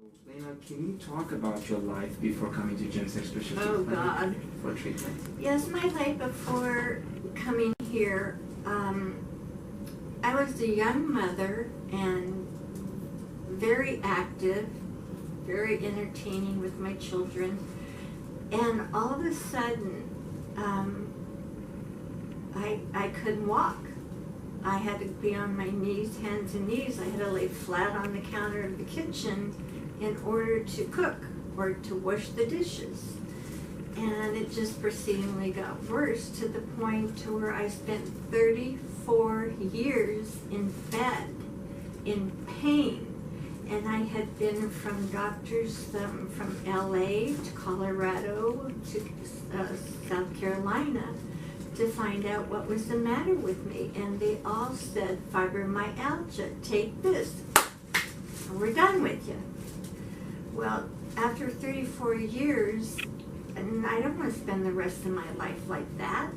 Lena, can you talk about your life before coming to Jemsek Specialty Oh, Clinic God. for treatment? Yes, my life before coming here, I was a young mother and very active, very entertaining with my children. And all of a sudden, I couldn't walk. I had to be on my knees, hands and knees. I had to lay flat on the counter of the kitchen in order to cook or to wash the dishes. And it just proceedingly got worse to the point to where I spent 34 years in bed, in pain. And I had been from doctors from LA to Colorado to South Carolina to find out what was the matter with me. And they all said, fibromyalgia, take this, and we're done with you. Well, after 34 years, and I don't want to spend the rest of my life like that.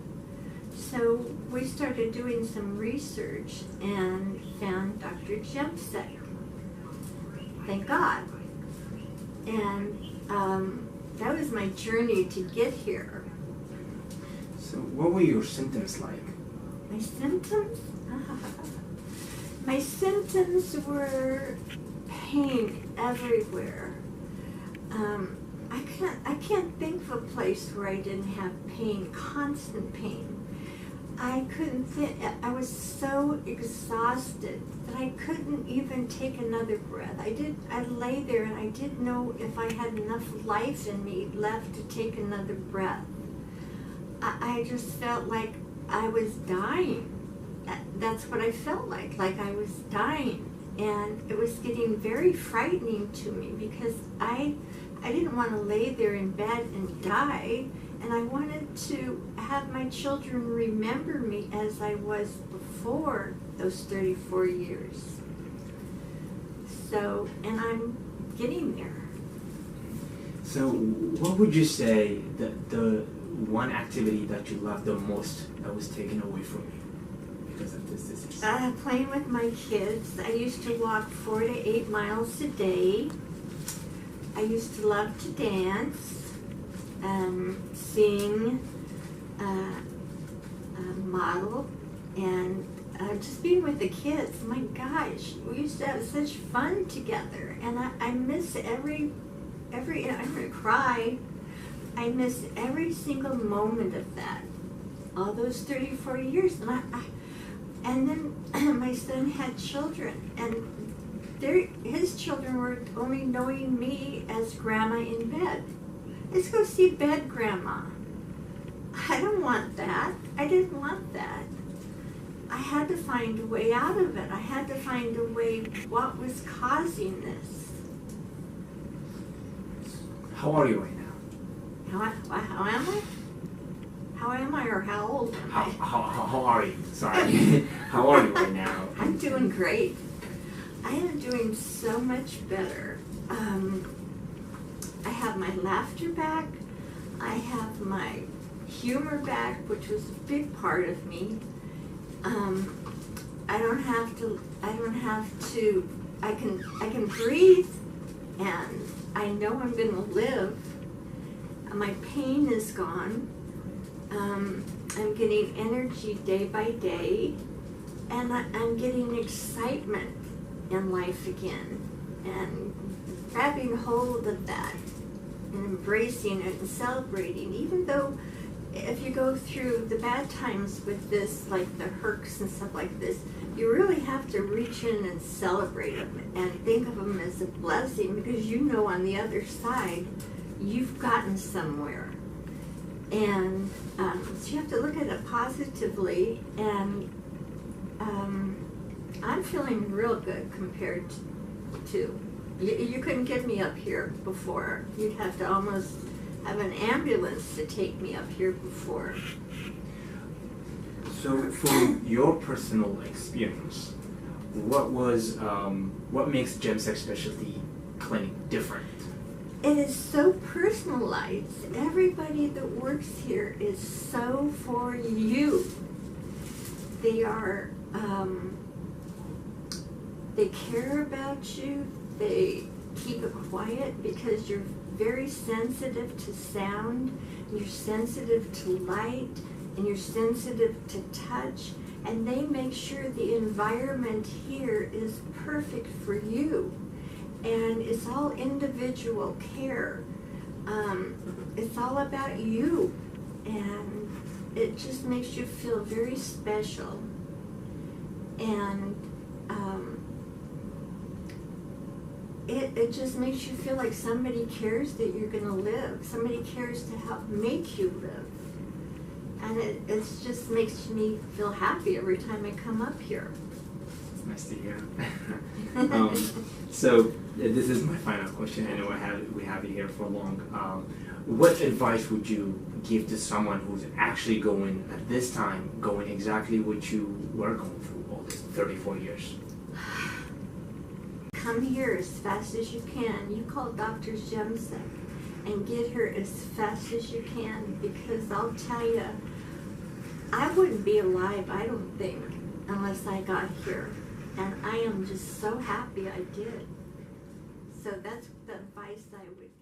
So we started doing some research and found Dr. Jemsek. Thank God. And that was my journey to get here. So what were your symptoms like? My symptoms? My symptoms were pain everywhere. I can't think of a place where I didn't have pain, constant pain. I couldn't think, I was so exhausted that I couldn't even take another breath. I lay there and I didn't know if I had enough life in me left to take another breath. I just felt like I was dying. That's what I felt like I was dying. And it was getting very frightening to me because I didn't want to lay there in bed and die, and I wanted to have my children remember me as I was before those 34 years. So, and I'm getting there. So what would you say the one activity that you loved the most that was taken away from you because of this disease? Playing with my kids. I used to walk 4 to 8 miles a day. I used to love to dance, sing, model, and just being with the kids. My gosh, we used to have such fun together, and I miss every. I'm gonna cry. I miss every single moment of that. All those 34 years, and then my son had children, and his children were only knowing me as Grandma in bed. Let's go see bed Grandma. I don't want that. I didn't want that. I had to find a way out of it. I had to find a way what was causing this. How are you right now? How am I? How am I, or how old am I? How are you? Sorry. How are you right now? I'm doing great. I am doing so much better. I have my laughter back. I have my humor back, which was a big part of me. I can breathe, and I know I'm gonna live. My pain is gone. I'm getting energy day by day, and I'm getting excitement in life again, and grabbing hold of that and embracing it and celebrating. Even though if you go through the bad times with this, like the herks and stuff like this, you really have to reach in and celebrate them and think of them as a blessing, because you know on the other side you've gotten somewhere. And so you have to look at it positively, and I'm feeling real good compared to, you couldn't get me up here before. You'd have to almost have an ambulance to take me up here before. So from your personal experience, what makes Jemsek Specialty Clinic different? It is so personalized. Everybody that works here is so for you. They are, they care about you. They keep it quiet because you're very sensitive to sound, and you're sensitive to light, and you're sensitive to touch, and they make sure the environment here is perfect for you. And it's all individual care. It's all about you, and it just makes you feel very special. And it just makes you feel like somebody cares that you're going to live. Somebody cares to help make you live. And it just makes me feel happy every time I come up here. It's nice to hear. So this is my final question. I know we have you here for long. What advice would you give to someone who's actually going at this time, going exactly what you were going through all this 34 years? Come here as fast as you can. You call Dr. Jemsek and get her as fast as you can, because I'll tell you, I wouldn't be alive, I don't think, unless I got here. And I am just so happy I did. So that's the advice I would give.